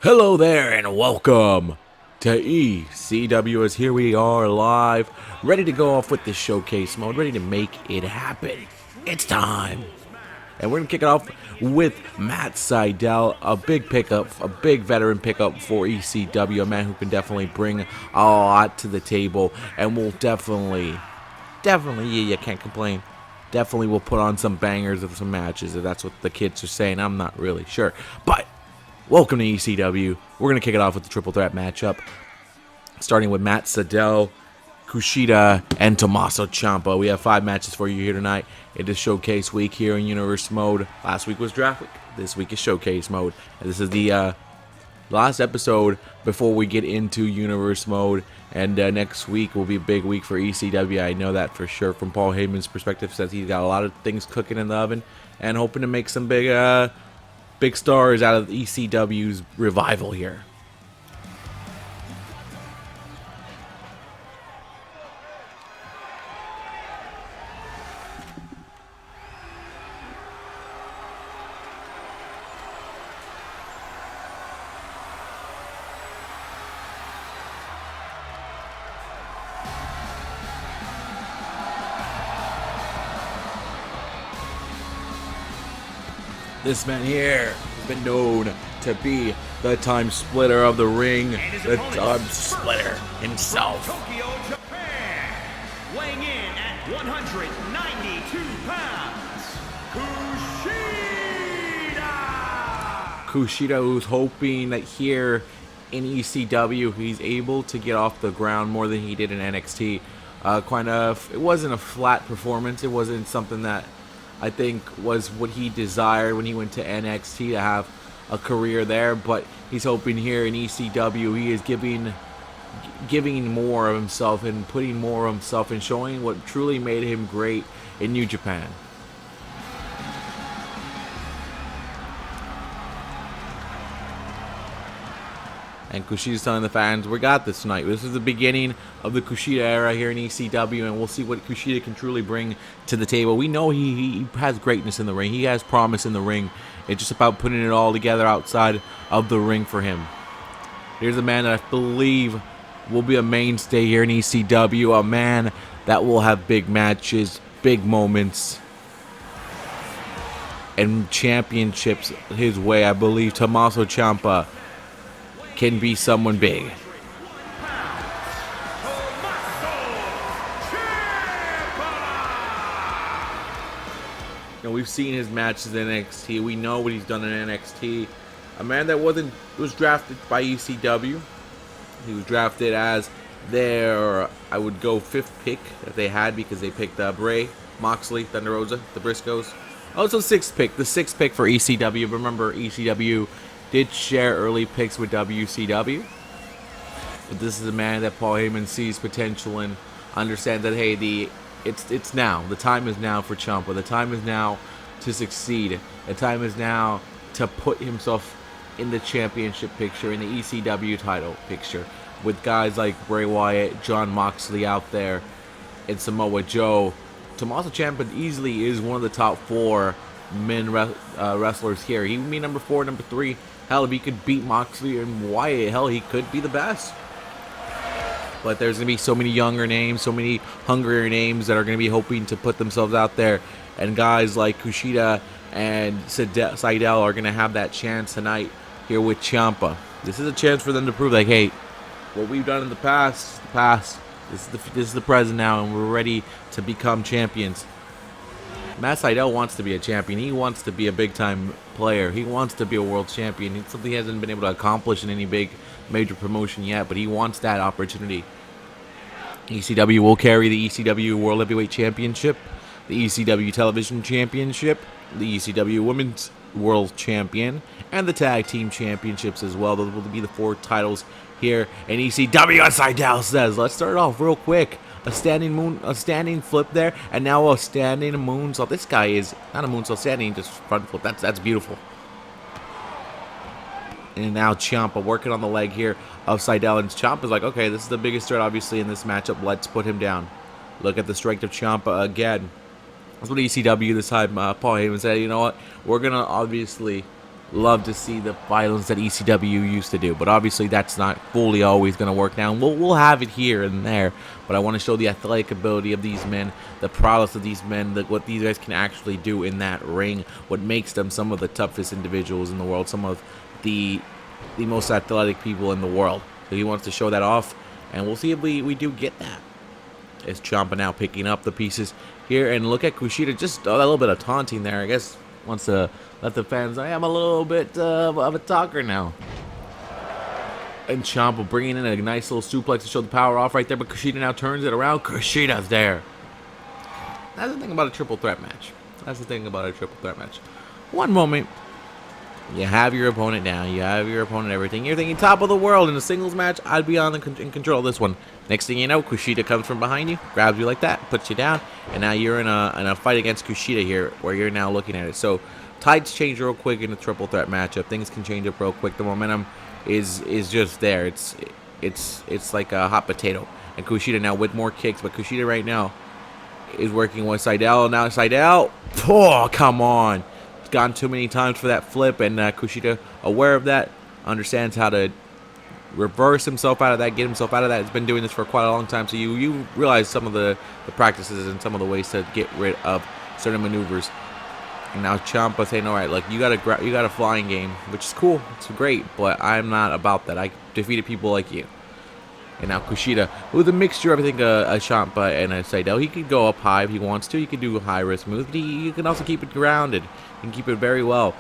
Hello there and welcome to ECW as here we are live, ready to go off with the showcase mode, ready to make it happen. It's time. And we're going to kick it off with Matt Sydal, a big pickup, a big veteran pickup for ECW, a man who can definitely bring a lot to the table and will definitely, yeah, you can't complain. Definitely will put on some bangers of some matches if that's what the kids are saying. I'm not really sure. But welcome to ECW. We're going to kick it off with the triple threat matchup, starting with Matt Sydal, Kushida, and Tommaso Ciampa. We have 5 matches for you here tonight. It is showcase week here in Universe mode. Last week was draft week. This week is showcase mode. And this is the last episode before we get into Universe mode. And next week will be a big week for ECW. I know that for sure from Paul Heyman's perspective, since he's got a lot of things cooking in the oven and hoping to make some big stars out of ECW's revival here. This man here has been known to be the time splitter of the ring, the time splitter himself. Tokyo, Japan, weighing in at 192 pounds, Kushida! Kushida, who's hoping that here in ECW he's able to get off the ground more than he did in NXT. It wasn't a flat performance. It wasn't something that I think was what he desired when he went to NXT to have a career there, but he's hoping here in ECW he is giving more of himself and putting more of himself and showing what truly made him great in New Japan. And Kushida's telling the fans, we got this tonight. This is the beginning of the Kushida era here in ECW, and we'll see what Kushida can truly bring to the table. We know he has greatness in the ring. He has promise in the ring. It's just about putting it all together outside of the ring for him. Here's a man that I believe will be a mainstay here in ECW, a man that will have big matches, big moments, and championships his way. I believe Tommaso Ciampa can be someone big. We've seen his matches in NXT. We know what he's done in NXT. A man that was drafted by ECW. He was drafted as their, I would go 5th pick that they had because they picked Bray, Moxley, Thunder Rosa, the Briscoes. Also 6th pick, the 6th pick for ECW. Remember, ECW did share early picks with WCW. But this is a man that Paul Heyman sees potential in. Understand that, hey, it's now. The time is now for Ciampa. The time is now to succeed. The time is now to put himself in the championship picture, in the ECW title picture, with guys like Bray Wyatt, Jon Moxley out there, and Samoa Joe. Tommaso Ciampa easily is one of the top 4 men wrestlers here. He would be number 4, number 3. Hell, if he could beat Moxley and Wyatt, hell, he could be the best. But there's going to be so many younger names, so many hungrier names that are going to be hoping to put themselves out there. And guys like Kushida and Sydal are going to have that chance tonight here with Ciampa. This is a chance for them to prove, like, hey, what we've done in the past, This is the present now, and we're ready to become champions. Matt Sydal wants to be a champion. He wants to be a big-time player. He wants to be a world champion. It's something he hasn't been able to accomplish in any big major promotion yet, but he wants that opportunity. ECW will carry the ECW World Heavyweight Championship, the ECW Television Championship, the ECW Women's World Champion, and the Tag Team Championships as well. Those will be the 4 titles here in ECW, as Sydal says. Let's start off real quick. A standing flip there, and now a standing moonsault. This guy is not a moonsault, standing, just front flip. That's beautiful. And now Ciampa working on the leg here of Sydal, and Ciampa's like, okay, this is the biggest threat, obviously, in this matchup. Let's put him down. Look at the strength of Ciampa again. That's what ECW this time, Paul Heyman said, you know what, we're going to obviously love to see the violence that ECW used to do, but obviously that's not fully always going to work now. We'll have it here and there, but I want to show the athletic ability of these men, the prowess of these men, what these guys can actually do in that ring, what makes them some of the toughest individuals in the world, some of the most athletic people in the world. So he wants to show that off, and we'll see if we do get that. It's Ciampa now picking up the pieces here, and look at Kushida, just a little bit of taunting there, I guess. Wants to let the fans know, I'm a little bit of a talker now. And Ciampa bringing in a nice little suplex to show the power off right there, but Kushida now turns it around. Kushida's there. That's the thing about a triple threat match. That's the thing about a triple threat match. One moment, you have your opponent down, you have your opponent everything. You're thinking top of the world in a singles match, I'd be in control of this one. Next thing you know, Kushida comes from behind you, grabs you like that, puts you down, and now you're in a fight against Kushida here, where you're now looking at it. So tides change real quick in a triple threat matchup. Things can change up real quick. The momentum is just there. It's like a hot potato. And Kushida now with more kicks, but Kushida right now is working with Seidel. Now Seidel, oh come on, it's gone too many times for that flip, and Kushida, aware of that, understands how to reverse himself out of that, get himself out of that. He's been doing this for quite a long time, so you realize some of the practices and some of the ways to get rid of certain maneuvers. And now Ciampa saying, all right, look, you got a flying game, which is cool, it's great, but I'm not about that. I defeated people like you. And now Kushida, with a mixture of, I think, a Ciampa and a Seidel, he could go up high if he wants to. He could do a high-risk move, but you can also keep it grounded. You can keep it very well.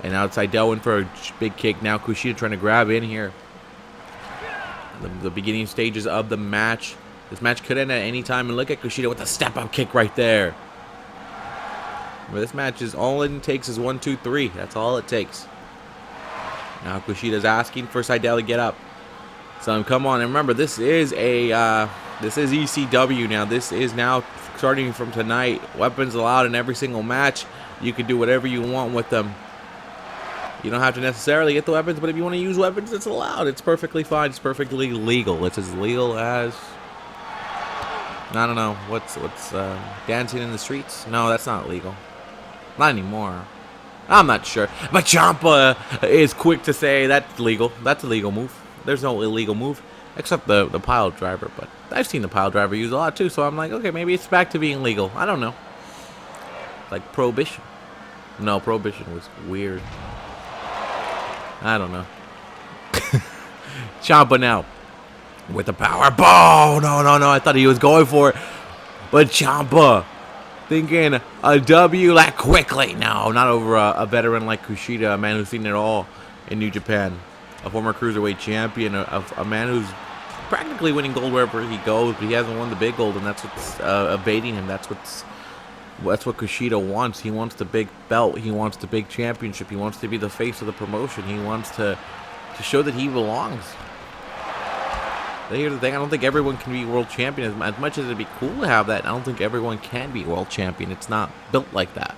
And now Seidel went for a big kick. Now Kushida trying to grab in here. The beginning stages of the match. This match could end at any time. And look at Kushida with a step-up kick right there. But this match is all it takes is 1, 2, 3. That's all it takes. Now Kushida's asking for Seidel to get up. So come on, and remember, this is ECW now. This is now starting from tonight. Weapons allowed in every single match. You can do whatever you want with them. You don't have to necessarily get the weapons, but if you want to use weapons, it's allowed. It's perfectly fine. It's perfectly legal. It's as legal as, I don't know, what's dancing in the streets? No, that's not legal. Not anymore. I'm not sure. But Ciampa is quick to say that's legal. That's a legal move. There's no illegal move, except the pile driver. But I've seen the pile driver used a lot too, so I'm like, okay, maybe it's back to being legal. I don't know. Like Prohibition. No, Prohibition was weird. I don't know. Ciampa now with the power bomb. No. I thought he was going for it. But Ciampa thinking a W that quickly. No, not over a veteran like Kushida, a man who's seen it all in New Japan. A former Cruiserweight champion, a man who's practically winning gold wherever he goes, but he hasn't won the big gold, and that's what's evading him. That's what Kushida wants. He wants the big belt. He wants the big championship. He wants to be the face of the promotion. He wants to show that he belongs. But here's the thing. I don't think everyone can be world champion. As much as it'd be cool to have that, I don't think everyone can be world champion. It's not built like that.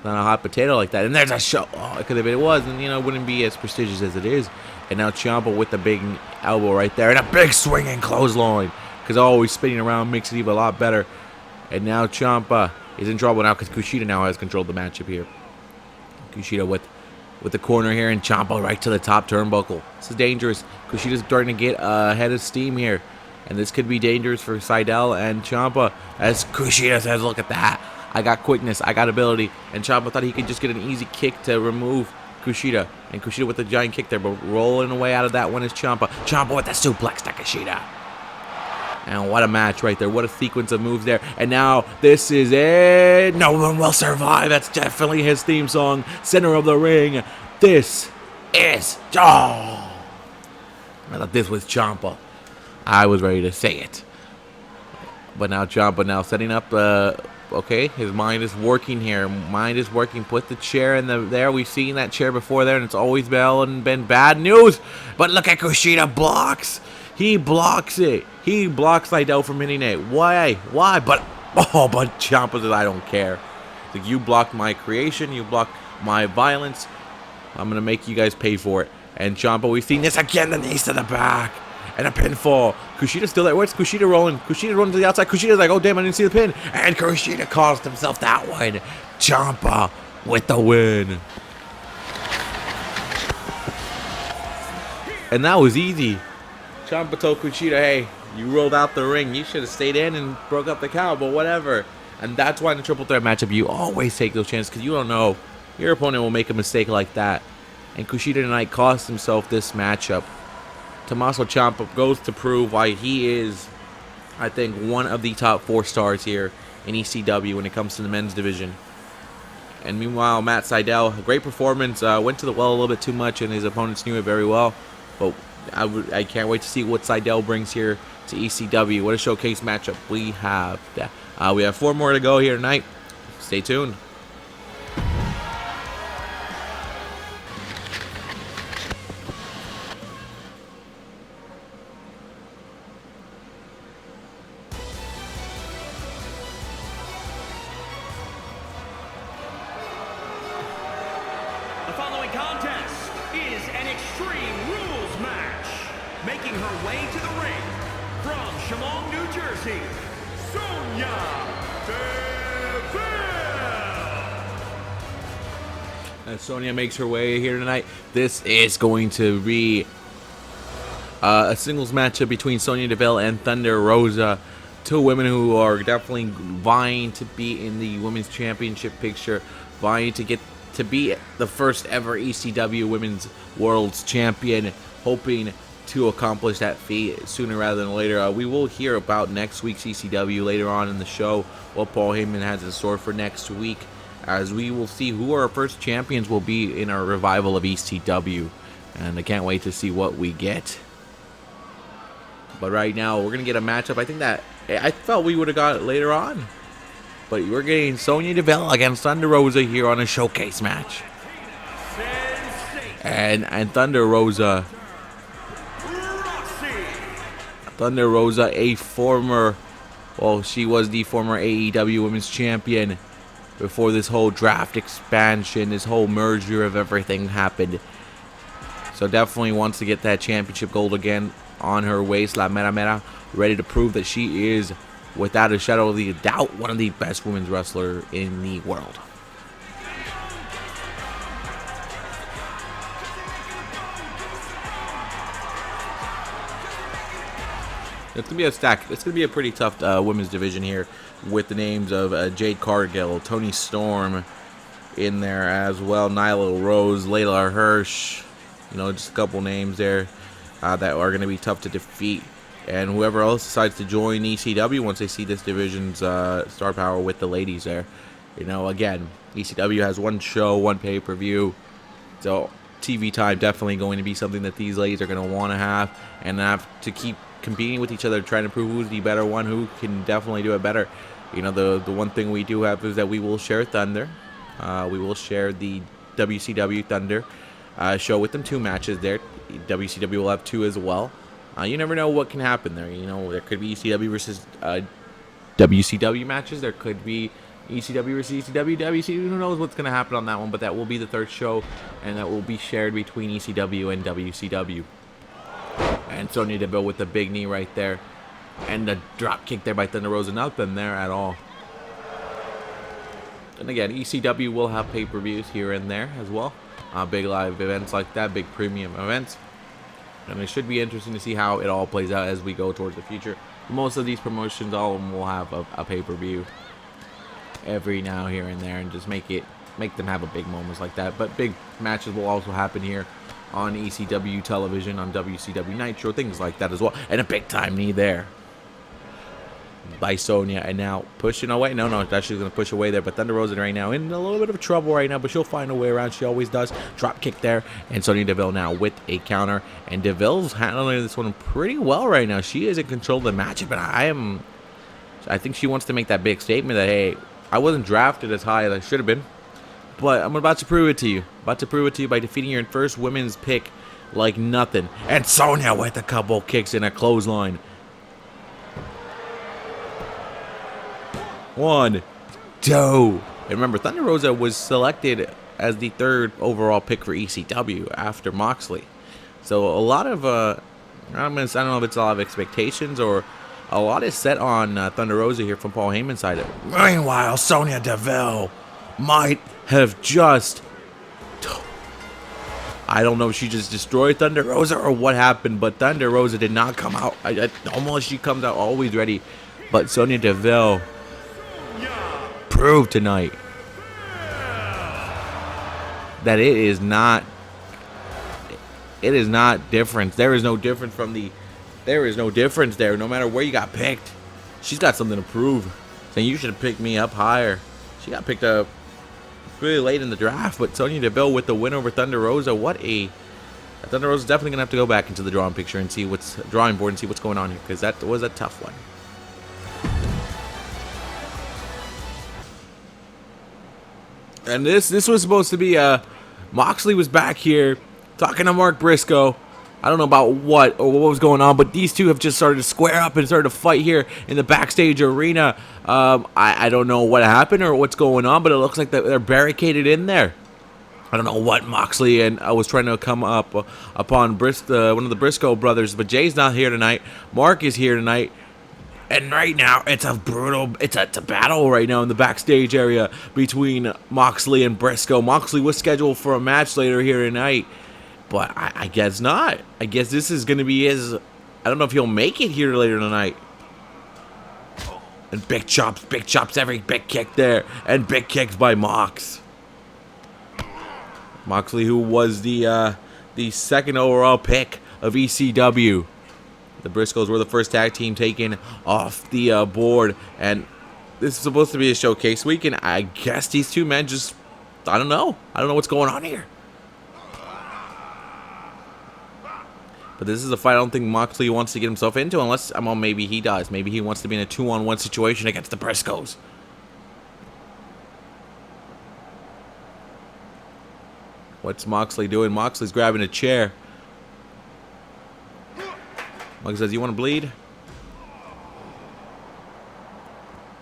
Not a hot potato like that. And there's a show. Oh, because if it was, then, it wouldn't be as prestigious as it is. And now Ciampa with the big elbow right there. And a big swinging clothesline. Because always spinning around makes it even a lot better. And now Ciampa is in trouble now because Kushida now has controlled the matchup here. Kushida with the corner here. And Ciampa right to the top turnbuckle. This is dangerous. Kushida's starting to get ahead of steam here. And this could be dangerous for Seidel and Ciampa. As Kushida says, look at that. I got quickness, I got ability, and Ciampa thought he could just get an easy kick to remove Kushida. And Kushida with the giant kick there, but rolling away out of that one is Ciampa. Ciampa with the suplex to Kushida. And what a match right there. What a sequence of moves there. And now this is it. No one will survive. That's definitely his theme song. Center of the ring. This is... Oh! I thought this was Ciampa. I was ready to say it. But now Ciampa now setting up... Okay, his mind is working here. Mind is working. Put the chair in there. We've seen that chair before there, and it's always been bad news. But look at Kushida blocks. He blocks it. He blocks Seidel from hitting it. Why? But Ciampa says, I don't care. Like, you blocked my creation. You blocked my violence. I'm gonna make you guys pay for it. And Ciampa, we've seen this again. The knees to the back. And a pinfall. Kushida's still there. Where's Kushida rolling? Kushida rolling to the outside. Kushida's like, oh, damn, I didn't see the pin. And Kushida caused himself that one. Ciampa with the win. And that was easy. Ciampa told Kushida, hey, you rolled out the ring. You should have stayed in and broke up the count, but whatever. And that's why in the triple threat matchup, you always take those chances because you don't know. Your opponent will make a mistake like that. And Kushida tonight cost himself this matchup. Tommaso Ciampa goes to prove why he is, I think, one of the top 4 stars here in ECW when it comes to the men's division. And meanwhile, Matt Sydal, a great performance, went to the well a little bit too much, and his opponents knew it very well. But I can't wait to see what Sydal brings here to ECW. What a showcase matchup we have. We have 4 more to go here tonight. Stay tuned. The following contest is an Extreme Rules match. Making her way to the ring from Chemung, New Jersey, Sonya Deville. As Sonya makes her way here tonight, this is going to be a singles matchup between Sonya Deville and Thunder Rosa. 2 women who are definitely vying to be in the women's championship picture, vying to get to be the first ever ECW Women's World's Champion, hoping to accomplish that feat sooner rather than later. We will hear about next week's ECW later on in the show, what Paul Heyman has in store for next week, as we will see who our first champions will be in our revival of ECW. And I can't wait to see what we get. But right now, we're going to get a matchup. I think that I felt we would have got it later on. But we're getting Sonya Deville against Thunder Rosa here on a showcase match. And Thunder Rosa, a former, well, she was the former AEW Women's Champion before this whole draft expansion, this whole merger of everything happened. So definitely wants to get that championship gold again on her waist, La Mera Mera, ready to prove that she is, without a shadow of a doubt, one of the best women's wrestlers in the world. It's gonna be a stack. It's gonna be a pretty tough women's division here, with the names of Jade Cargill, Toni Storm in there as well, Nyla Rose, Layla Hirsch. You know, just a couple names there that are gonna be tough to defeat. And whoever else decides to join ECW once they see this division's star power with the ladies there. You know, again, ECW has 1 show, 1 pay-per-view. So TV time definitely going to be something that these ladies are going to want to have. And have to keep competing with each other, trying to prove who's the better one, who can definitely do it better. You know, the one thing we do have is that we will share Thunder. We will share the WCW Thunder show with them, 2 matches there. WCW will have 2 as well. You never know what can happen there. You know, there could be ECW versus WCW matches. There could be ECW versus ECW, WCW. Who knows what's going to happen on that one, but that will be the 3rd show, and that will be shared between ECW and WCW. And Sonya Deville with the big knee right there. And the drop kick there by Thunder Rosa. Nothing there at all. And again, ECW will have pay-per-views here and there as well. Big live events like that, big premium events. And it should be interesting to see how it all plays out as we go towards the future. Most of these promotions, all of them will have a pay-per-view every now, here, and there, and just make them have a big moments like that. But big matches will also happen here on ECW television, on WCW Nitro, things like that as well. And a big-time knee there by Sonya, and now pushing away. No, she's going to push away there, but Thunder Rosa right now in a little bit of trouble right now, but she'll find a way around. She always does. Drop kick there, and Sonya Deville now with a counter, and Deville's handling this one pretty well right now. She is in control of the match, but I think she wants to make that big statement that, hey, I wasn't drafted as high as I should have been, but I'm about to prove it to you. About to prove it to you by defeating your first women's pick like nothing. And Sonya with a couple kicks and a clothesline. 1, 2. And remember, Thunder Rosa was selected as the 3rd overall pick for ECW after Moxley. So a lot of, I don't know if it's a lot of expectations or a lot is set on Thunder Rosa here from Paul Heyman's side. Meanwhile, Sonya Deville might have just I don't know if she just destroyed Thunder Rosa or what happened, but Thunder Rosa did not come out. Almost she comes out always ready. But Sonya Deville proved tonight that it is not different. There is no difference from the. There is no difference there. No matter where you got picked, she's got something to prove. Saying you should have picked me up higher. She got picked up really late in the draft, but Sonya Deville with the win over Thunder Rosa. Thunder Rosa is definitely gonna have to go back into the drawing picture and see what's drawing board and see what's going on here, because that was a tough one. And this was supposed to be Moxley was back here talking to Mark Briscoe. I don't know about what was going on, but these two have just started to square up and started to fight here in the backstage arena. I don't know what happened or what's going on, but it looks like they're barricaded in there. I don't know what Moxley and I was trying to come up upon one of the Briscoe brothers, but Jay's not here tonight. Mark is here tonight. And right now, it's a battle right now in the backstage area between Moxley and Briscoe. Moxley was scheduled for a match later here tonight, but I guess not. I guess this is going to be his. I don't know if he'll make it here later tonight. And big chops, every big kick there. And big kicks by Mox. Moxley, who was the second overall pick of ECW. The Briscoes were the first tag team taken off the board. And this is supposed to be a showcase week. And I guess these two men just, I don't know what's going on here. But this is a fight I don't think Moxley wants to get himself into, unless, well, maybe he does. Maybe he wants to be in a 2-on-1 situation against the Briscoes. What's Moxley doing? Moxley's grabbing a chair. Moxley says, "You want to bleed?"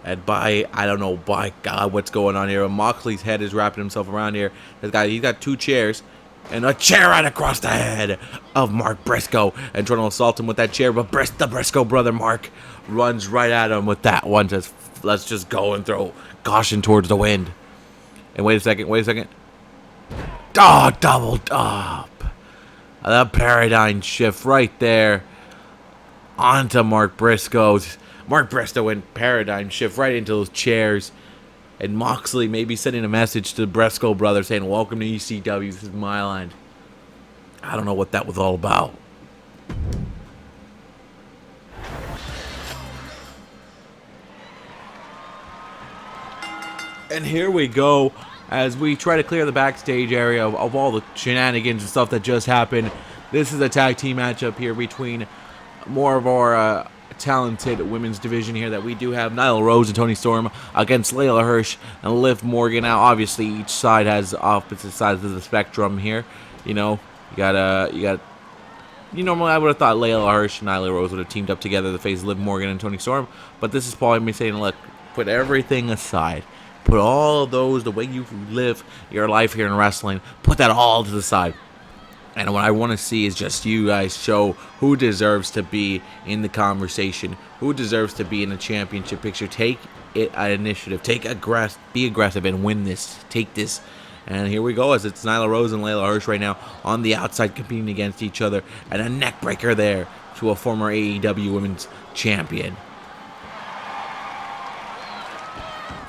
And by God, what's going on here? Moxley's head is wrapping himself around here. He's got two chairs. And a chair right across the head of Mark Briscoe. And trying to assault him with that chair. But the Briscoe brother, Mark, runs right at him with that one. Let's just go and throw caution towards the wind. And wait a second. Oh, doubled up. The paradigm shift right there. Onto Mark Briscoe's. Mark Briscoe went paradigm shift right into those chairs. And Moxley may be sending a message to the Briscoe brothers saying, "Welcome to ECW, this is my line." I don't know what that was all about. And here we go as we try to clear the backstage area of all the shenanigans and stuff that just happened. This is a tag team matchup here between more of our talented women's division here that we do have. Nyla Rose and Toni Storm against Layla Hirsch and Liv Morgan. Now, obviously, each side has opposite sides of the spectrum here. You know, normally I would have thought Layla Hirsch and Nyla Rose would have teamed up together to face Liv Morgan and Toni Storm. But this is probably me saying, look, put everything aside. Put all of those, the way you live your life here in wrestling, put that all to the side. And what I want to see is just you guys show who deserves to be in the conversation, who deserves to be in the championship picture. Take initiative, be aggressive, and win this. Take this. And here we go, as it's Nyla Rose and Layla Hirsch right now on the outside competing against each other. And a neck breaker there to a former AEW Women's Champion.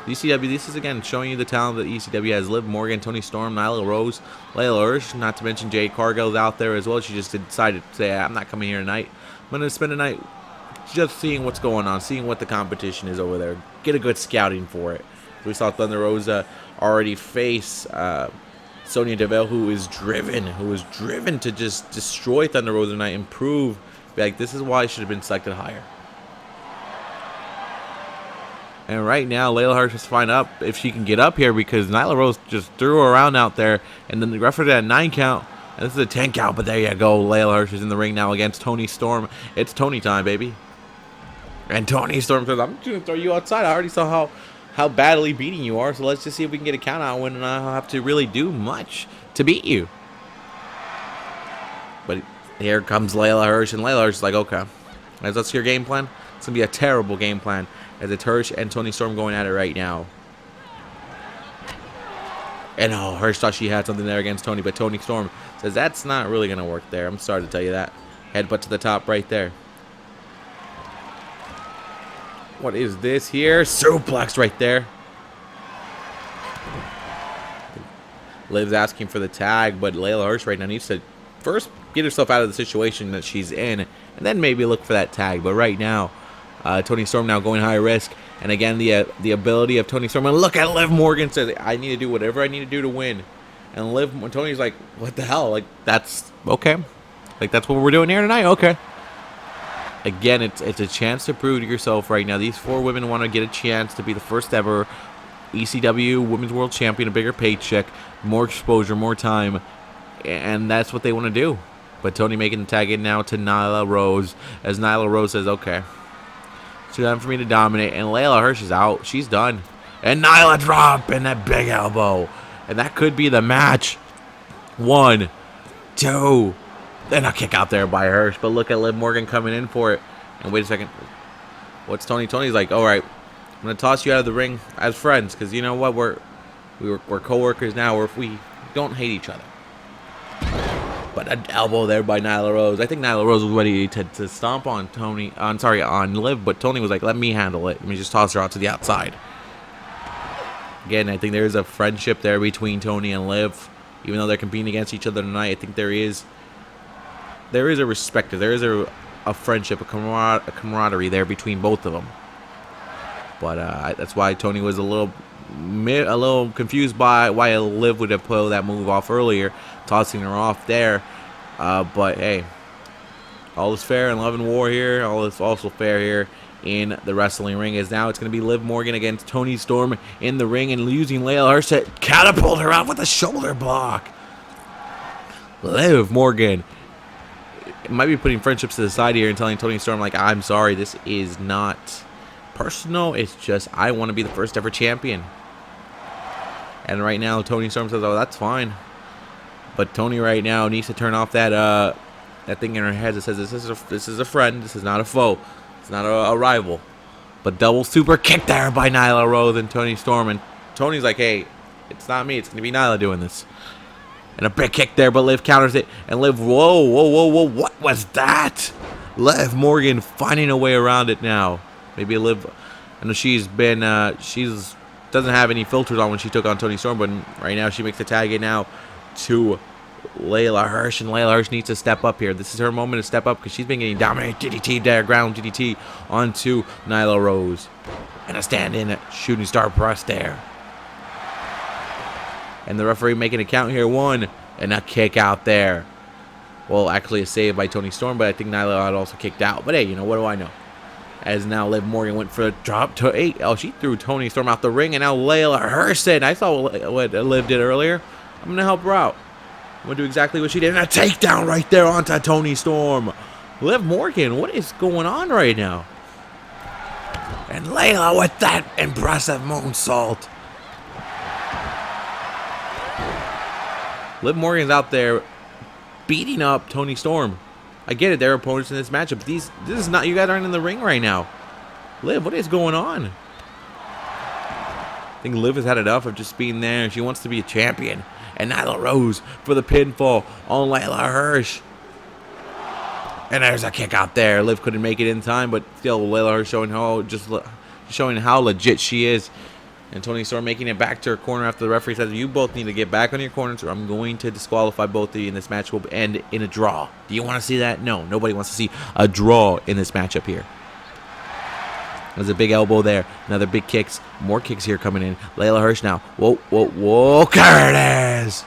ECW, this is again showing you the talent that ECW has. Liv Morgan, Toni Storm, Nyla Rose, Layla Hirsch, not to mention Jade Cargill's out there as well. She just decided to say, "I'm not coming here tonight. I'm going to spend a night just seeing what's going on, seeing what the competition is over there. Get a good scouting for it." We saw Thunder Rosa already face Sonya Deville, who is driven to just destroy Thunder Rosa tonight and prove, like, this is why I should have been selected higher. And right now, Layla Hirsch has to find up if she can get up here, because Nyla Rose just threw her around out there. And then the referee had a 9 count. And this is a 10 count, but there you go. Layla Hirsch is in the ring now against Toni Storm. It's Toni time, baby. And Toni Storm says, "I'm just going to throw you outside. I already saw how badly beating you are. So let's just see if we can get a count out when I don't have to really do much to beat you." But here comes Layla Hirsch. And Layla Hirsch is like, "Okay, that's your game plan? It's going to be a terrible game plan." As it's Hirsch and Toni Storm going at it right now. And oh, Hirsch thought she had something there against Toni, but Toni Storm says that's not really going to work there. I'm sorry to tell you that. Headbutt to the top right there. What is this here? Suplex right there. Liv's asking for the tag, but Layla Hirsch right now needs to first get herself out of the situation that she's in, and then maybe look for that tag. But right now, Toni Storm now going high risk. And again, the ability of Toni Storm. And look at Liv Morgan says, I need to do whatever I need to do to win. And Toni's like, what the hell? Like, that's okay. Like, that's what we're doing here tonight? Okay. Again, it's a chance to prove to yourself right now. These 4 women want to get a chance to be the first ever ECW Women's World Champion, a bigger paycheck, more exposure, more time. And that's what they want to do. But Toni making the tag in now to Nyla Rose. As Nyla Rose says, okay. It's time for me to dominate. And Layla Hirsch is out. She's done. And Nyla dropping that big elbow. And that could be the match. 1, 2. Then a kick out there by Hirsch. But look at Liv Morgan coming in for it. And wait a second. What's Toni? Toni's like, all right, I'm going to toss you out of the ring as friends. Because you know what? We're co-workers now. Or if we don't hate each other. But an elbow there by Nyla Rose. I think Nyla Rose was ready to stomp on on Liv, but Toni was like, let me handle it. Let me just toss her out to the outside. Again, I think there is a friendship there between Toni and Liv. Even though they're competing against each other tonight, I think there is a respect. There is a friendship, a camaraderie there between both of them. But that's why Toni was a little confused by why Liv would have pulled that move off earlier, tossing her off there. But hey, all is fair in love and war here. All is also fair here in the wrestling ring. As now it's going to be Liv Morgan against Toni Storm in the ring, and using Layla Hirsch to catapult her out with a shoulder block. Liv Morgan might be putting friendships to the side here and telling Toni Storm, like, I'm sorry, this is not personal. It's just I want to be the first ever champion. And right now Toni Storm says, oh, that's fine. But Toni right now needs to turn off that thing in her head that says this is a friend, this is not a foe, it's not a rival. But double super kick there by Nyla Rose and Toni Storm, and Toni's like, hey, it's not me, it's gonna be Nyla doing this. And a big kick there, but Liv counters it, and Liv, whoa, what was that? Liv Morgan finding a way around it now. Maybe Liv, I know she's doesn't have any filters on when she took on Toni Storm, but right now she makes the tag in now to Layla Hirsch, and Layla Hirsch needs to step up here. This is her moment to step up because she's been getting dominated. DDT there, ground DDT onto Nyla Rose. And a stand-in shooting star press there. And the referee making a count here. 1, and a kick out there. Well, actually a save by Toni Storm, but I think Nyla had also kicked out. But hey, you know, what do I know? As now Liv Morgan went for a drop to 8. Oh, she threw Toni Storm out the ring, and now Layla Hirsch in. I saw what Liv did earlier. I'm going to help her out. I'm going to do exactly what she did. And a takedown right there onto Toni Storm. Liv Morgan, what is going on right now? And Layla with that impressive moonsault. Liv Morgan's out there beating up Toni Storm. I get it, they're opponents in this matchup. This is not, you guys aren't in the ring right now. Liv, what is going on? I think Liv has had enough of just being there. She wants to be a champion. And Nyla Rose for the pinfall on Layla Hirsch. And there's a kick out there. Liv couldn't make it in time, but still Layla Hirsch showing how legit she is. And Toni Storm making it back to her corner after the referee says, you both need to get back on your corners or I'm going to disqualify both of you, and this match will end in a draw. Do you want to see that? No, nobody wants to see a draw in this matchup here. There's a big elbow there. Another big kicks. More kicks here coming in. Layla Hirsch now. Whoa. There it is.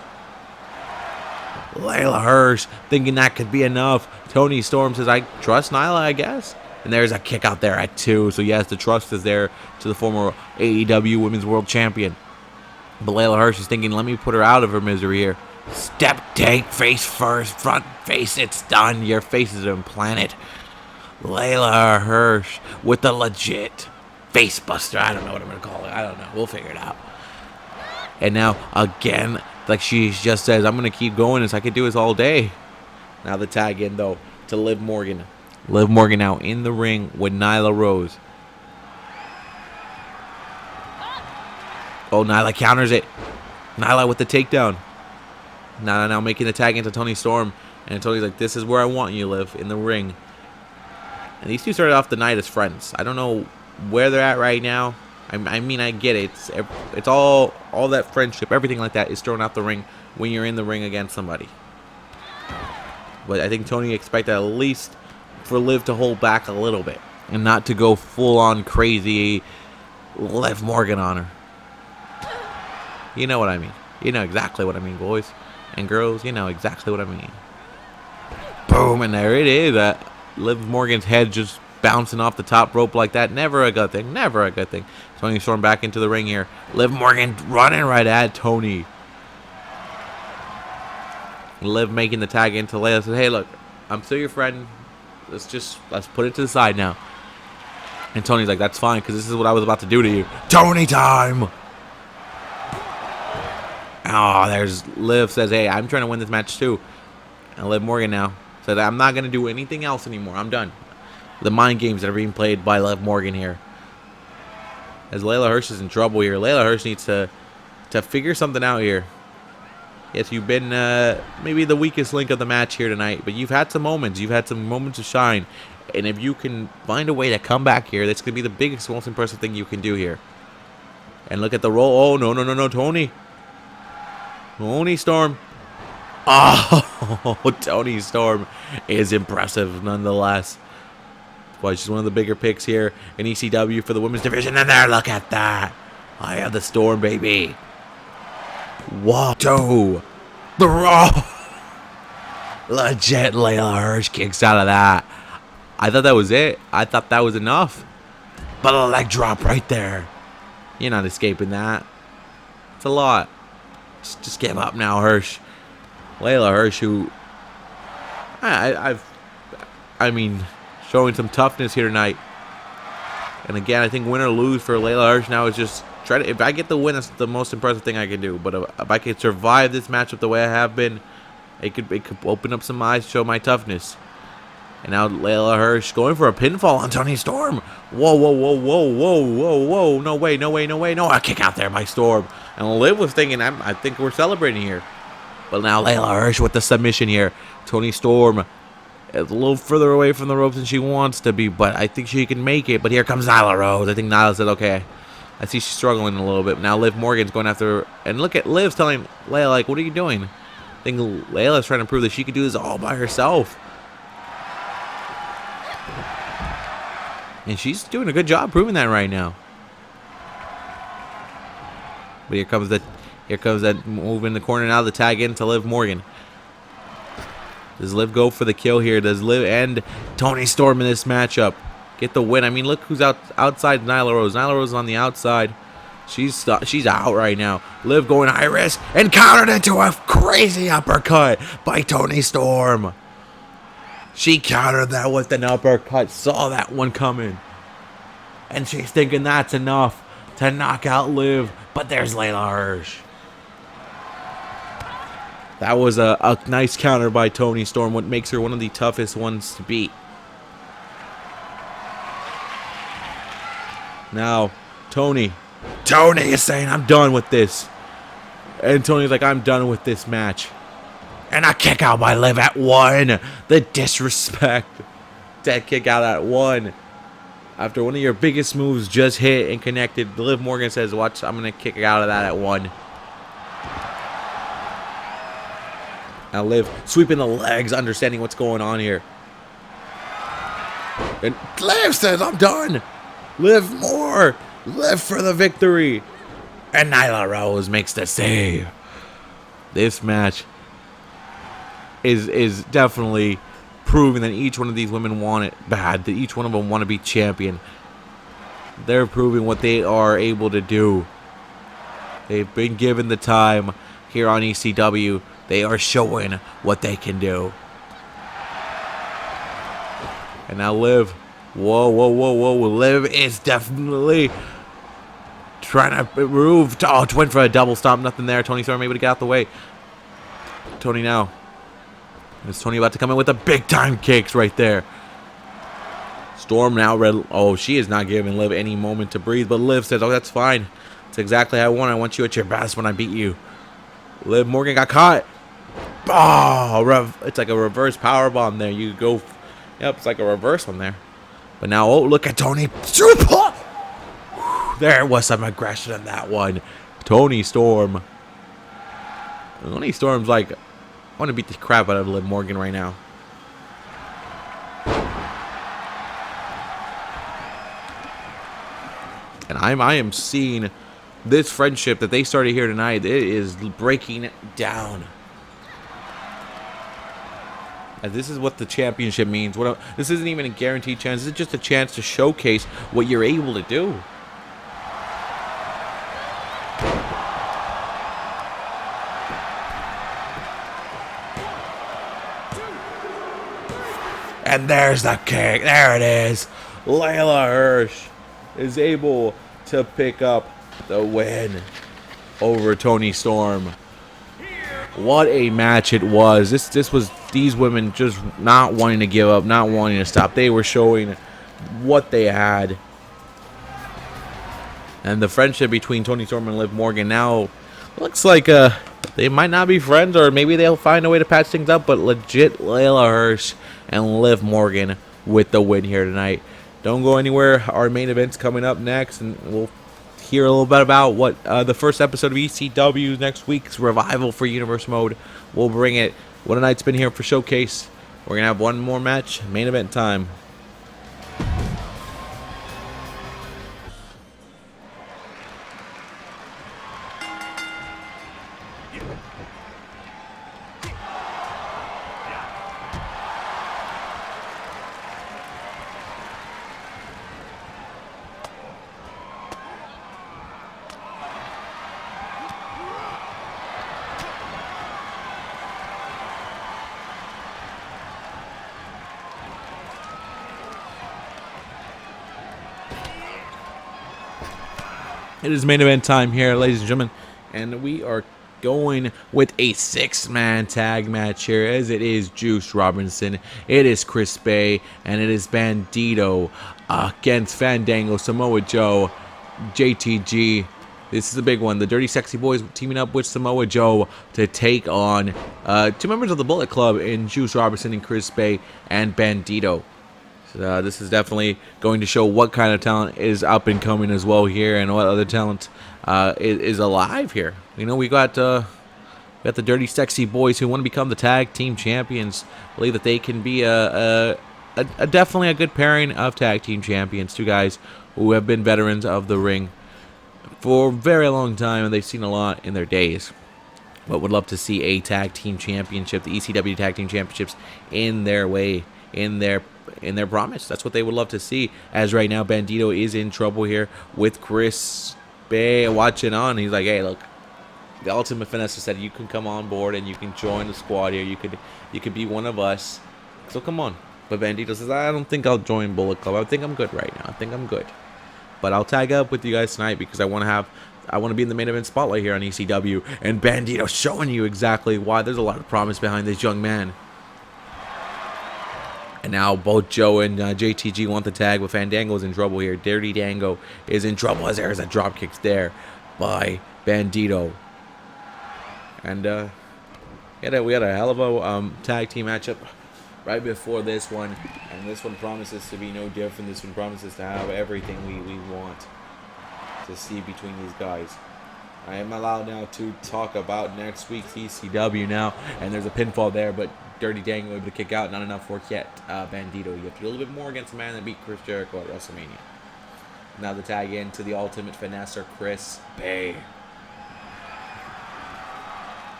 Layla Hirsch thinking that could be enough. Toni Storm says, I trust Nyla, I guess. And there's a kick out there at 2. So, yes, the trust is there to the former AEW Women's World Champion. But Layla Hirsch is thinking, let me put her out of her misery here. Step, take, face first, front face. It's done. Your face is implanted. Layla Hirsch with the legit face buster. I don't know what I'm going to call it. I don't know. We'll figure it out. And now, again, like she just says, I'm going to keep going as I could do this all day. Now the tag in, though, to Liv Morgan. Liv Morgan now in the ring with Nyla Rose. Oh, Nyla counters it. Nyla with the takedown. Now making the tag into Toni Storm. And Tony's like, this is where I want you, Liv, in the ring. And these two started off the night as friends. I don't know where they're at right now. I mean, I get it. It's all that friendship, everything like that is thrown out the ring when you're in the ring against somebody. But I think Tony expected at least for Liv to hold back a little bit and not to go full-on crazy Liv Morgan on her. You know what I mean. You know exactly what I mean, boys and girls. You know exactly what I mean. Boom, and there it is. Liv Morgan's head just bouncing off the top rope like that. Never a good thing. Never a good thing. Toni Storm back into the ring here. Liv Morgan running right at Tony. Liv making the tag into Layla. Says, hey, look, I'm still your friend. Let's put it to the side now. And Tony's like, that's fine, because this is what I was about to do to you. Tony time! Oh, there's Liv says, hey, I'm trying to win this match too. And Liv Morgan now said, I'm not going to do anything else anymore. I'm done. The mind games that are being played by Liv Morgan here. As Leyla Hirsch is in trouble here. Leyla Hirsch needs to figure something out here. Yes, you've been maybe the weakest link of the match here tonight, but you've had some moments. You've had some moments of shine. And if you can find a way to come back here, that's going to be the biggest, most impressive thing you can do here. And look at the roll. Oh, no, Tony. Toni Storm. Oh, Toni Storm is impressive nonetheless. Well, she's one of the bigger picks here in ECW for the women's division. And there, look at that. I have the Storm, baby. Whoa. The raw. Legit Leyla Hirsch kicks out of that. I thought that was it. I thought that was enough. But a leg drop right there. You're not escaping that. It's a lot. Just give up now, Hirsch. Leyla Hirsch, who I mean, showing some toughness here tonight. And again, I think win or lose for Leyla Hirsch now is just try to. If I get the win, that's the most impressive thing I can do. But if I can survive this matchup the way I have been, it could open up some eyes, show my toughness. And now Leyla Hirsch going for a pinfall on Toni Storm. Whoa. No way. No, a kick out there by Storm. And Liv was thinking, I think we're celebrating here. But now Leyla Hirsch with the submission here. Toni Storm is a little further away from the ropes than she wants to be, but I think she can make it. But here comes Nyla Rose. I think Nyla said, okay. I see she's struggling a little bit. Now Liv Morgan's going after her. And look at Liv's telling Leyla, like, what are you doing? I think Layla's trying to prove that she could do this all by herself. And she's doing a good job proving that right now. But here comes that move in the corner now, the tag in to Liv Morgan. Does Liv go for the kill here? Does Liv end Toni Storm in this matchup? Get the win. I mean, look who's outside Nyla Rose. Nyla Rose is on the outside. She's out right now. Liv going high risk and countered into a crazy uppercut by Toni Storm. She countered that with an uppercut. Saw that one coming. And she's thinking that's enough to knock out Liv. But there's Leyla Hirsch. That was a nice counter by Toni Storm. What makes her one of the toughest ones to beat. Now, Toni is saying, I'm done with this. And Tony's like, I'm done with this match. And a kick out by Liv at 1. The disrespect. That kick out at 1. After one of your biggest moves just hit and connected, Liv Morgan says, watch, I'm going to kick out of that at 1. Now Liv sweeping the legs, understanding what's going on here. And Liv says, I'm done. Liv more. Liv for the victory. And Nyla Rose makes the save. This match is definitely proving that each one of these women want it bad. That each one of them want to be champion. They're proving what they are able to do. They've been given the time here on ECW. They are showing what they can do. And now Liv. Whoa. Liv is definitely trying to move. Oh, went for a double stomp. Nothing there. Toni Storm able to get out the way. Toni now. Is Toni about to come in with the big time kicks right there. Storm now. Oh, she is not giving Liv any moment to breathe. But Liv says, oh, that's fine. That's exactly how I want. I want you at your best when I beat you. Liv Morgan got caught. Oh, it's like a reverse power bomb there. You go, yep, it's like a reverse one there. But now, oh, look at Tony. Super. There was some aggression in that one. Tony Storm. Tony Storm's like, I want to beat the crap out of Liv Morgan right now. And I am seeing this friendship that they started here tonight. It is breaking down. And this is what the championship means. This isn't even a guaranteed chance. This is just a chance to showcase what you're able to do. And there's the kick. There it is. LAYLA Hirsch is able to pick up the win over Tony Storm. What a match it was. This was these women just not wanting to give up, not wanting to stop. They were showing what they had. And the friendship between Tony Storm and Liv Morgan now looks like they might not be friends, or maybe they'll find a way to patch things up, but legit LAYLA Hirsch and Liv Morgan with the win here tonight. Don't go anywhere. Our main event's coming up next, and we'll hear a little bit about what the first episode of ECW next week's Revival for Universe Mode. We'll bring it. What a night's been here for Showcase. We're going to have one more match. Main event time. It is main event time here, ladies and gentlemen, and we are going with a 6-man tag match here, as it is Juice Robinson, it is Chris Bay, and it is Bandido against Fandango, Samoa Joe, JTG. This is a big one. The Dirty Sexy Boys teaming up with Samoa Joe to take on 2 members of the Bullet Club in Juice Robinson and Chris Bay and Bandido. This is definitely going to show what kind of talent is up and coming as well here, and what other talent is alive here. You know, we got the Dirty Sexy Boys who want to become the tag team champions. Believe that they can be definitely a good pairing of tag team champions. 2 guys who have been veterans of the ring for a very long time, and they've seen a lot in their days. But would love to see a tag team championship, the ECW tag team championships, in their way, in their promise. That's what they would love to see, as right now Bandido is in trouble here with Chris Bay watching on. He's like, hey, look, the Ultimate Finesse said you can come on board and you can join the squad here. You could be one of us, so come on. But Bandido says, I don't think I'll join Bullet Club. I think I'm good right now. I think I'm good, but I'll tag up with you guys tonight because I want to be in the main event spotlight here on ECW, and Bandido showing you exactly why. There's a lot of promise behind this young man. And now both Joe and JTG want the tag, but Fandango's in trouble here. Dirty Dango is in trouble, as there's a drop kicks there by Bandido. And we had a hell of a tag team matchup right before this one, and this one promises to be no different. This one promises to have everything we want to see between these guys. I am allowed now to talk about next week's ECW now, and there's a pinfall there, but Dirty Dango able to kick out. Not enough work yet. Bandido, you have to do a little bit more against the man that beat Chris Jericho at WrestleMania. Now the tag in to the Ultimate Finesser, Chris Bay.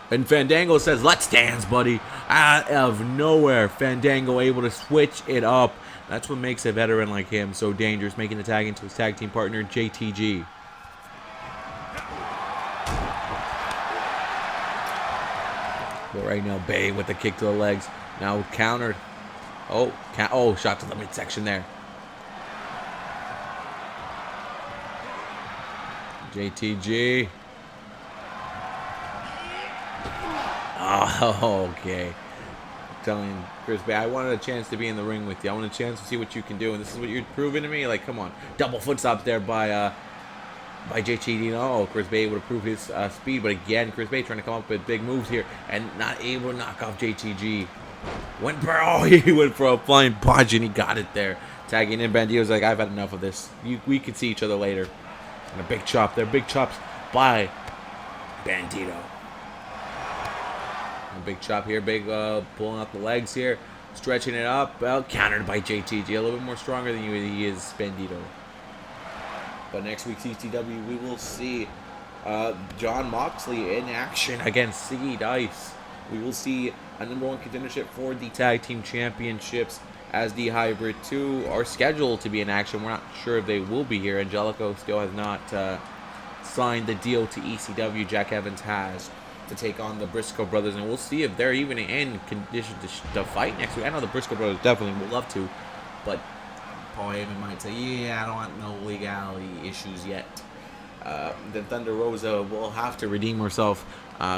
And Fandango says, let's dance, buddy. Out of nowhere, Fandango able to switch it up. That's what makes a veteran like him so dangerous, making the tag into his tag team partner, JTG. But right now, Bay with the kick to the legs. Now countered. Oh, shot to the midsection there. JTG. Oh, okay. I'm telling you, Chris Bay, I wanted a chance to be in the ring with you. I wanted a chance to see what you can do, and this is what you're proving to me. Like, come on. Double foot stops there by by JTG. No, Chris Bay able to prove his speed, but again, Chris Bay trying to come up with big moves here and not able to knock off JTG. He went for a flying punch and he got it there. Tagging in, Bandido's like, I've had enough of this. We can see each other later. And a big chop there, big chops by Bandido. A big chop here, big pulling out the legs here, stretching it up. Well, countered by JTG, a little bit more stronger than he is Bandido. But next week's ECW, we will see Jon Moxley in action against Siggy Dice. We will see a #1 contendership for the Tag Team Championships as the Hybrid 2 are scheduled to be in action. We're not sure if they will be here. Angelico still has not signed the deal to ECW. Jack Evans has to take on the Briscoe brothers, and we'll see if they're even in condition to fight next week. I know the Briscoe brothers definitely would love to, but Paul Heyman might say, yeah, I don't want no legality issues yet. Then Thunder Rosa will have to redeem herself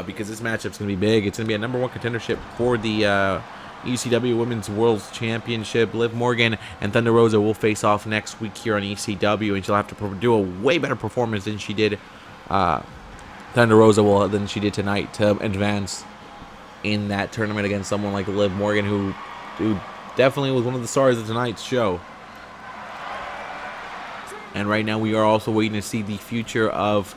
because this matchup's going to be big. It's going to be a #1 contendership for the ECW Women's World Championship. Liv Morgan and Thunder Rosa will face off next week here on ECW, and she'll have to do a way better performance than she did. Thunder Rosa than she did tonight to advance in that tournament against someone like Liv Morgan, who definitely was one of the stars of tonight's show. And right now we are also waiting to see the future of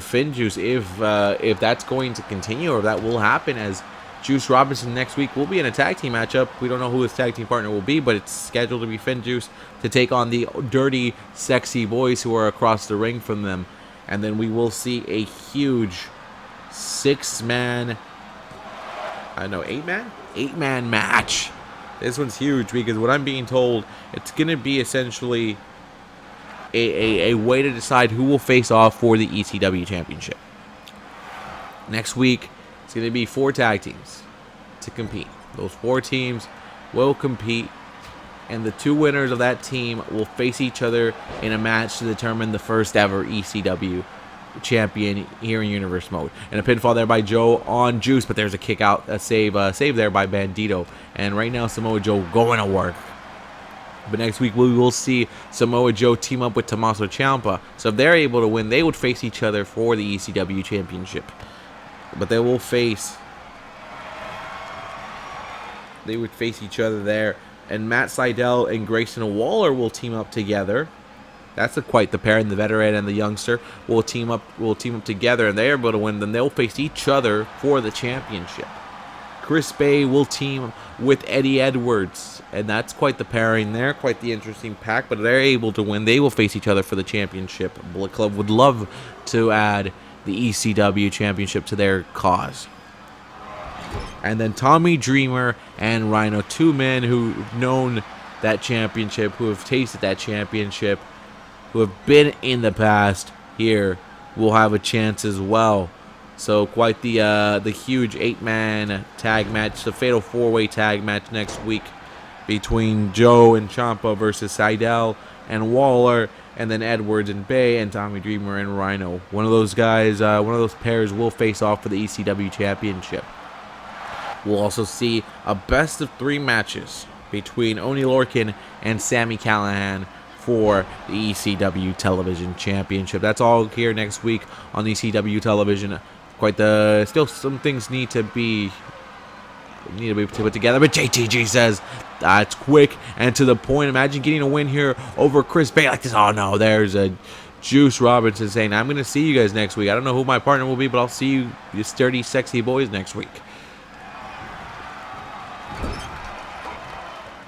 Finn Juice, if that's going to continue or if that will happen, as Juice Robinson next week will be in a tag team matchup. We don't know who his tag team partner will be, but it's scheduled to be Finn Juice to take on the Dirty Sexy Boys who are across the ring from them. And then we will see a huge 8-man match. This one's huge because what I'm being told, it's going to be essentially a way to decide who will face off for the ECW Championship. Next week, it's going to be 4 tag teams to compete. Those 4 teams will compete, and the 2 winners of that team will face each other in a match to determine the first ever ECW champion here in Universe Mode. And a pinfall there by Joe on Juice, but there's a kick out, a save there by Bandido. And right now Samoa Joe going to work. But next week we will see Samoa Joe team up with Tommaso Ciampa. So if they're able to win, they would face each other for the ECW Championship. But they will face each other there. And Matt Sydal and Grayson Waller will team up together. That's quite the pair, and the veteran and the youngster will team up together, and they're able to win. Then they'll face each other for the championship. Chris Bay will team with Eddie Edwards, and that's quite the pairing there, quite the interesting pack. But they're able to win. They will face each other for the championship. Bullet Club would love to add the ECW championship to their cause. And then Tommy Dreamer and Rhino, 2 men who've known that championship, who have tasted that championship, who have been in the past here, will have a chance as well. So quite the huge 8-man tag match, the fatal 4-way tag match next week between Joe and Ciampa versus Sydal and Waller, and then Edwards and Bay and Tommy Dreamer and Rhino. One of those guys, one of those pairs will face off for the ECW championship. We'll also see a best of 3 matches between Oney Lorcan and Sami Callihan for the ECW Television Championship. That's all here next week on the ECW Television. Still some things need to be put together, but JTG says that's quick and to the point. Imagine getting a win here over Chris Bay like this. Oh no, there's a Juice Robinson saying, I'm going to see you guys next week. I don't know who my partner will be, but I'll see you Dirty Sexy Boys next week.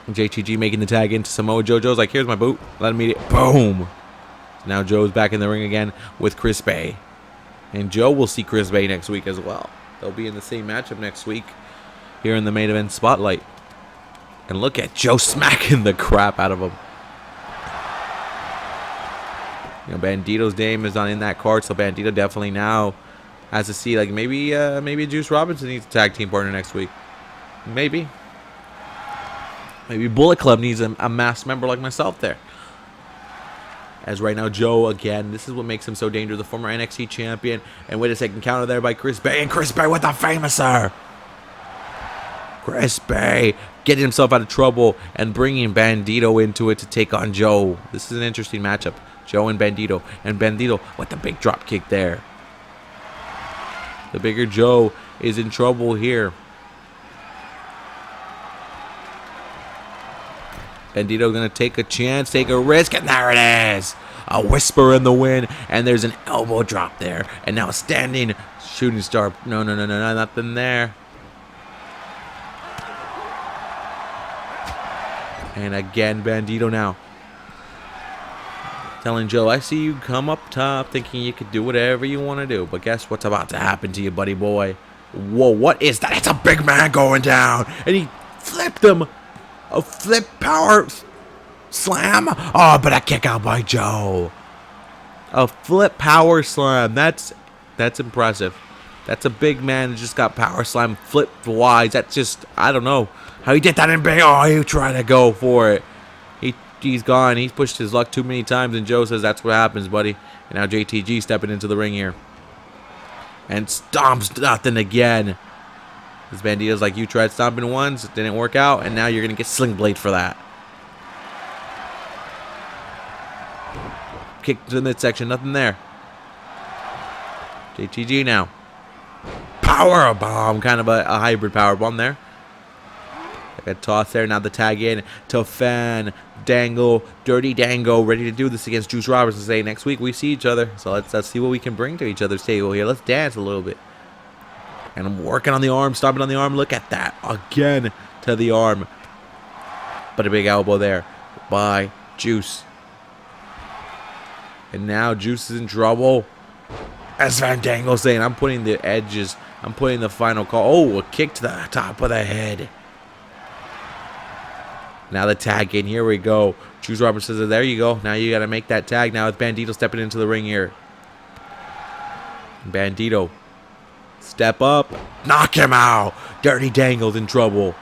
JTG making the tag into Samoa Joe. Joe's like, here's my boot. Let him eat it. Boom. Now Joe's back in the ring again with Chris Bay. And Joe will see Chris Bay next week as well. They'll be in the same matchup next week here in the main event spotlight. And look at Joe smacking the crap out of him. You know, Bandido's name is not in that card, so Bandido definitely now has to see, like, maybe Juice Robinson needs a tag team partner next week. Maybe Bullet Club needs a masked member like myself there. As right now, Joe, again, this is what makes him so dangerous, the former NXT champion. And wait a second, counter there by Chris Bay. And Chris Bay with the famouser. Chris Bay getting himself out of trouble and bringing Bandido into it to take on Joe. This is an interesting matchup. Joe and Bandito. And Bandito with the big drop kick there. The bigger Joe is in trouble here. Bandito going to take a chance, take a risk, and there it is. A whisper in the wind, and there's an elbow drop there. And now a standing shooting star. No, nothing there. And again, Bandito now. Telling Joe, I see you come up top thinking you could do whatever you want to do. But guess what's about to happen to you, buddy boy? Whoa, what is that? It's a big man going down. And he flipped him. A flip power slam. Oh, but a kick out by Joe. A flip power slam. That's impressive. That's a big man who just got power slam flipped wise. That's just, I don't know how he did that in big. Oh, he tried to go for it. He's gone. He's pushed his luck too many times, and Joe says that's what happens, buddy. And now JTG stepping into the ring here. And stomps nothing again. This Bandito's like, you tried stomping once, it didn't work out, and now you're going to get Sling Blade for that. Kick to the midsection, nothing there. JTG now. Power bomb, kind of a hybrid power bomb there. A toss there, now the tag in to Fan Dangle, Dirty Dango, ready to do this against Juice Robinson. Say next week we see each other, so let's see what we can bring to each other's table here. Let's dance a little bit. And I'm working on the arm, stopping on the arm. Look at that again to the arm, but a big elbow there by Juice. And now Juice is in trouble. As Van Dangle saying, I'm putting the edges, I'm putting the final call. Oh, a kick to the top of the head. Now the tag in. Here we go. Juice Robinson says, there you go. Now you got to make that tag. Now with Bandito stepping into the ring here. Bandito. Step up. Knock him out. Dirty Dangle's in trouble.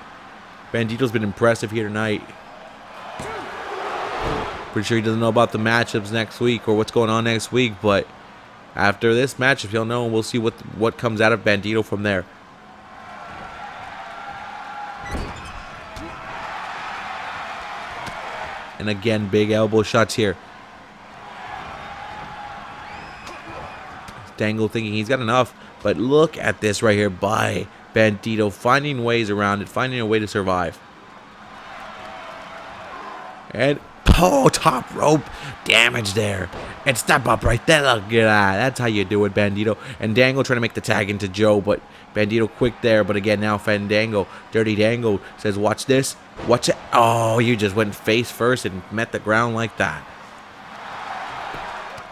Bandito's been impressive here tonight. Pretty sure he doesn't know about the matchups next week or what's going on next week. But after this matchup, he'll know, and we'll see what comes out of Bandito from there. And again, big elbow shots here. Dangle thinking he's got enough. But look at this right here by Bandito. Finding ways around it. Finding a way to survive. And, oh, top rope damage there. And step up right there. Look at that. That's how you do it, Bandito. And Dangle trying to make the tag into Joe. But Bandito quick there. But again, now Fandango. Dirty Dango says, watch this. Watch it. Oh, you just went face first and met the ground like that.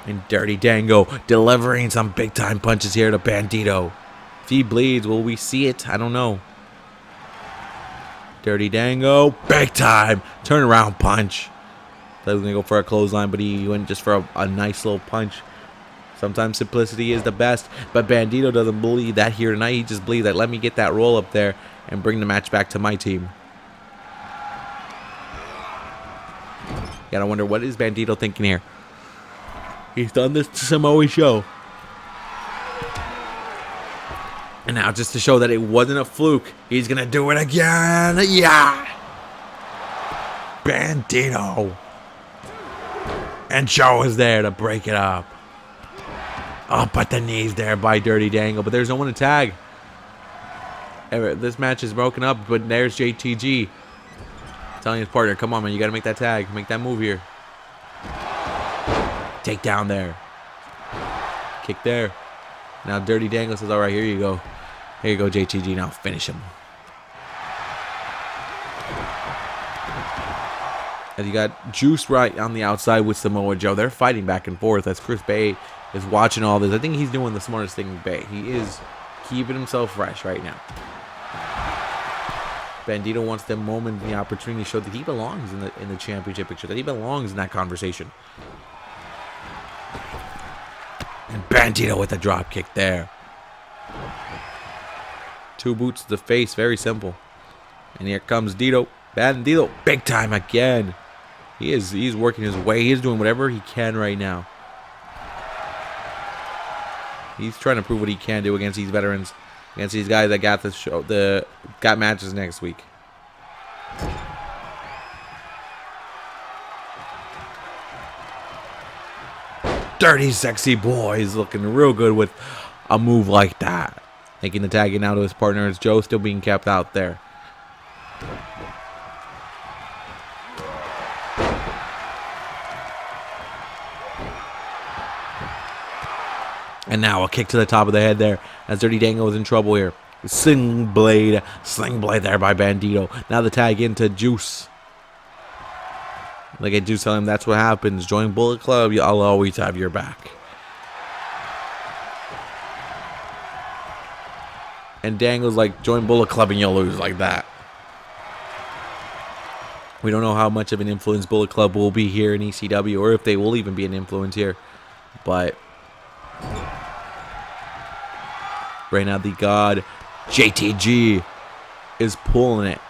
And Dirty Dango delivering some big time punches here to Bandito. If he bleeds, will we see it? I don't know. Dirty Dango, big time turnaround punch. I was going to go for a clothesline, but he went just for a nice little punch. Sometimes simplicity is the best, but Bandito doesn't believe that here tonight. He just believes that let me get that roll up there and bring the match back to my team. Gotta wonder, what is Bandito thinking here? He's done this to Samoa Joe. And now just to show that it wasn't a fluke, he's going to do it again. Yeah. Bandito. And Joe is there to break it up. Up at the knees there by Dirty Dangle. But there's no one to tag. This match is broken up, but there's JTG. Telling his partner, come on, man, you got to make that tag. Make that move here. Take down there. Kick there. Now Dirty Dangle says, all right, here you go. Here you go, JTG. Now finish him. And you got Juice right on the outside with Samoa Joe. They're fighting back and forth as Chris Bay is watching all this. I think he's doing the smartest thing in Bay. He is keeping himself fresh right now. Bandito wants the moment, the opportunity to show that he belongs in the championship picture, that he belongs in that conversation. And Bandito with a drop kick there. 2 boots to the face, very simple. And here comes Dito. Bandito, big time again. He's working his way. He's doing whatever he can right now. He's trying to prove what he can do against these veterans, against these guys that got got matches next week. Dirty Sexy Boy is looking real good with a move like that. Making the tag in now to his partner as Joe still being kept out there. And now a kick to the top of the head there as Dirty Dango is in trouble here. Sling blade there by Bandido. Now the tag into Juice. Look at Juice telling him that's what happens. Join Bullet Club, I'll always have your back. And Dango's like, join Bullet Club and you'll lose like that. We don't know how much of an influence Bullet Club will be here in ECW, or if they will even be an influence here. But right now the God JTG is pulling it.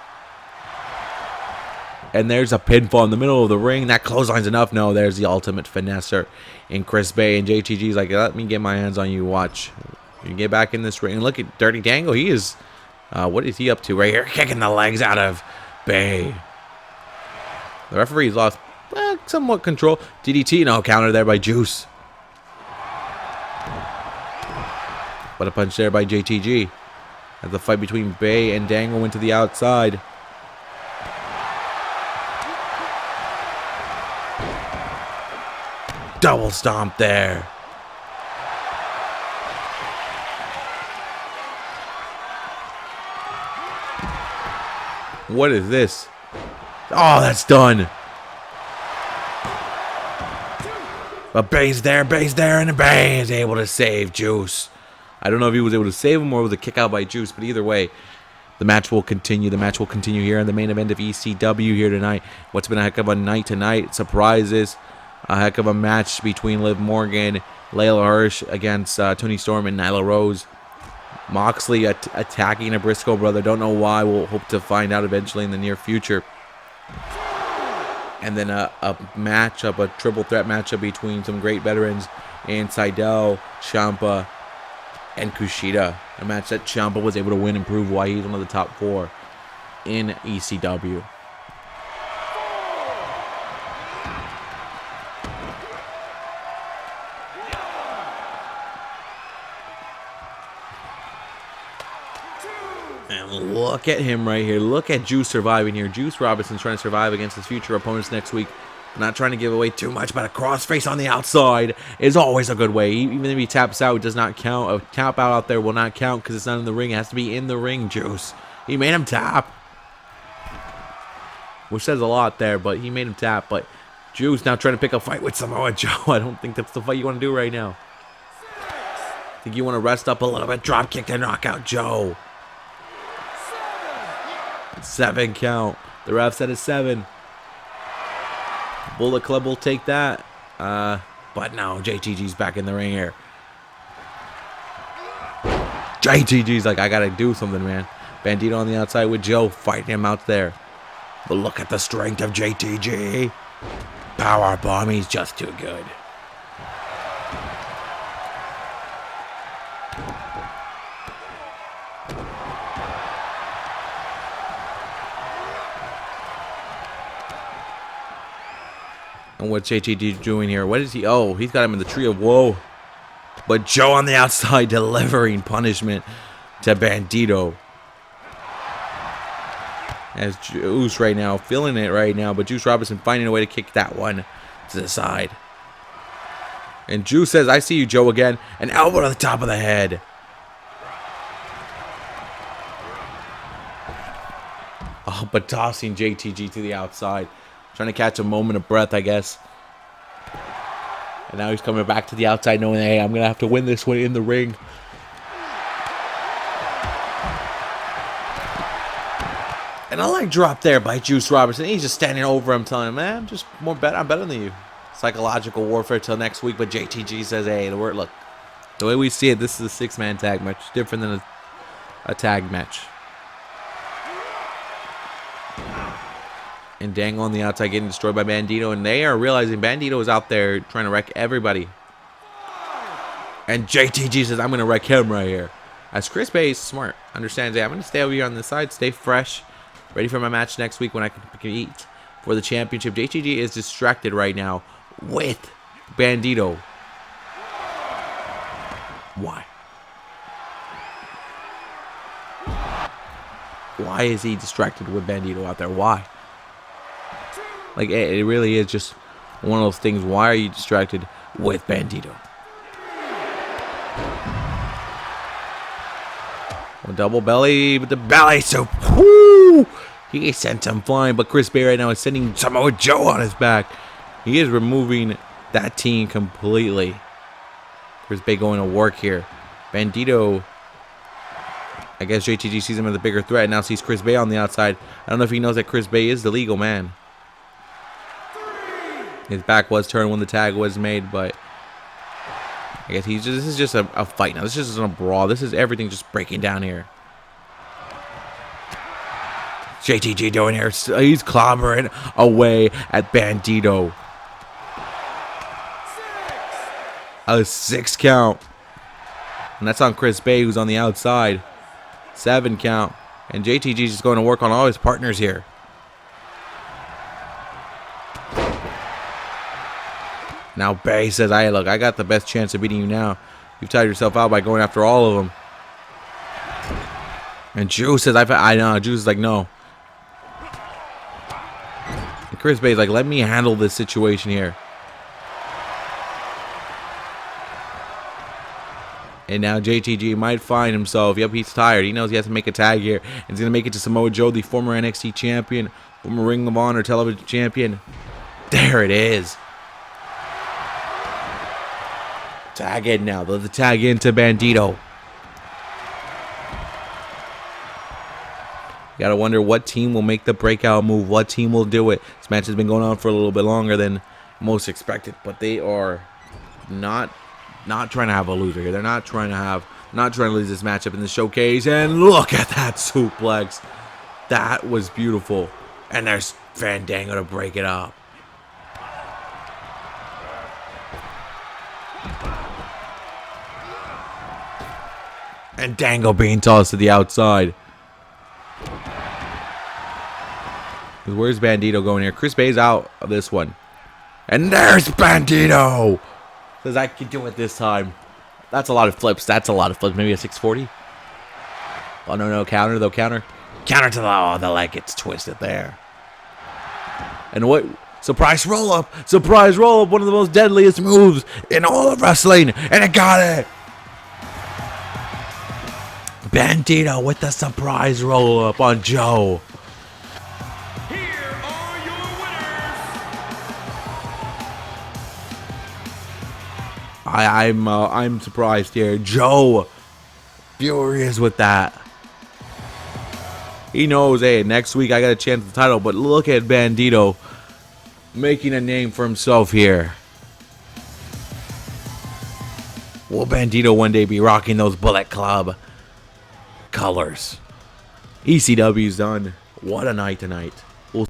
And there's a pinfall in the middle of the ring. That clothesline's enough. No, there's the ultimate finesser in Chris Bay. And JTG's like, let me get my hands on you. Watch. You get back in this ring. And look at Dirty Dango. He is, what is he up to right here? Kicking the legs out of Bay. The referee's lost somewhat control. DDT, no, counter there by Juice. But a punch there by JTG. As the fight between Bay and Dango went to the outside. Double stomp there. What is this? Oh, that's done. But Bay's there, and Bay is able to save Juice. I don't know if he was able to save him or it was a kick out by Juice, but either way, the match will continue. The match will continue here in the main event of ECW here tonight. What's been a heck of a night tonight. Surprises. A heck of a match between Liv Morgan, LAYLA HIRSCH against Toni Storm and Nyla Rose. Moxley attacking a Briscoe brother. Don't know why. We'll hope to find out eventually in the near future. And then a matchup, a triple threat matchup between some great veterans in Sydal, Ciampa, and Kushida. A match that Ciampa was able to win and prove why he's one of the top 4 in ECW. And look at him right here. Look at Juice surviving here. Juice Robinson's trying to survive against his future opponents next week. Not trying to give away too much, but a crossface on the outside is always a good way. Even if he taps out, it does not count. A tap out there will not count because it's not in the ring. It has to be in the ring, Juice. He made him tap. Which says a lot there, but he made him tap. But Juice now trying to pick a fight with Samoa Joe. I don't think that's the fight you want to do right now. I think you want to rest up a little bit. Drop kick to knock out Joe. 7 count. The ref said it's 7. Bullet Club will take that. But no, JTG's back in the ring here. JTG's like, I gotta do something, man. Bandido on the outside with Joe fighting him out there. But look at the strength of JTG. Power bomb, he's just too good. And what's JTG doing here? What is he? Oh, he's got him in the tree of woe. But Joe on the outside delivering punishment to Bandido. As Juice right now, feeling it right now. But Juice Robinson finding a way to kick that one to the side. And Juice says, I see you, Joe, again. An elbow to the top of the head. Oh, but tossing JTG to the outside. Trying to catch a moment of breath, I guess. And now he's coming back to the outside knowing, hey, I'm going to have to win this one in the ring. And a leg drop there by Juice Robinson. He's just standing over him telling him, man, I'm better than you. Psychological warfare till next week. But JTG says, hey, look, the way we see it, this is a 6-man tag match. Different than a tag match. And Dango on the outside getting destroyed by Bandido. And they are realizing Bandido is out there trying to wreck everybody. And JTG says, I'm going to wreck him right here. As Chris Bay is smart. Understands, hey, I'm going to stay over here on this side. Stay fresh. Ready for my match next week when I can compete for the championship. JTG is distracted right now with Bandido. Why? Why is he distracted with Bandido out there? Why? Like, it really is just one of those things. Why are you distracted with Bandido? Well, double belly with the belly soup. Woo! He sent him flying, but Chris Bay right now is sending Samoa Joe on his back. He is removing that team completely. Chris Bay going to work here. Bandido, I guess JTG sees him as a bigger threat. Now sees Chris Bay on the outside. I don't know if he knows that Chris Bay is the legal man. His back was turned when the tag was made, but I guess this is just a fight now. This is just a brawl. This is everything just breaking down here. JTG doing here. He's clobbering away at Bandido. A 6 count. And that's on Chris Bay, who's on the outside. 7 count. And JTG is just going to work on all his partners here. Now Bay says, "Hey, look, I got the best chance of beating you now. You've tired yourself out by going after all of them." And Juice says, I know. Juice is like, no. And Chris Bay's like, let me handle this situation here. And now JTG might find himself. Yep, he's tired. He knows he has to make a tag here. And he's going to make it to Samoa Joe, the former NXT champion, former Ring of Honor television champion. There it is. Tag in now. The tag into Bandido. You gotta wonder what team will make the breakout move. What team will do it. This match has been going on for a little bit longer than most expected, but they are not trying to have a loser here. They're not trying to lose this matchup in the showcase. And look at that suplex. That was beautiful. And there's Fandango to break it up. And Dango being tossed to the outside. Where's Bandido going here? Chris Bay's out of this one. And there's Bandido. Says, I can do it this time. That's a lot of flips. That's a lot of flips. Maybe a 640. Oh, no. Counter, though. Counter to the leg gets twisted there. And what? Surprise roll-up. Surprise roll-up. One of the most deadliest moves in all of wrestling. And it got it. Bandido with the surprise roll-up on Joe. Here are your winners. I'm surprised here. Joe, furious with that. He knows, hey, next week I got a chance at the title, but look at Bandido making a name for himself here. Will Bandido one day be rocking those Bullet Club colors? ECW's done. What a night tonight. We'll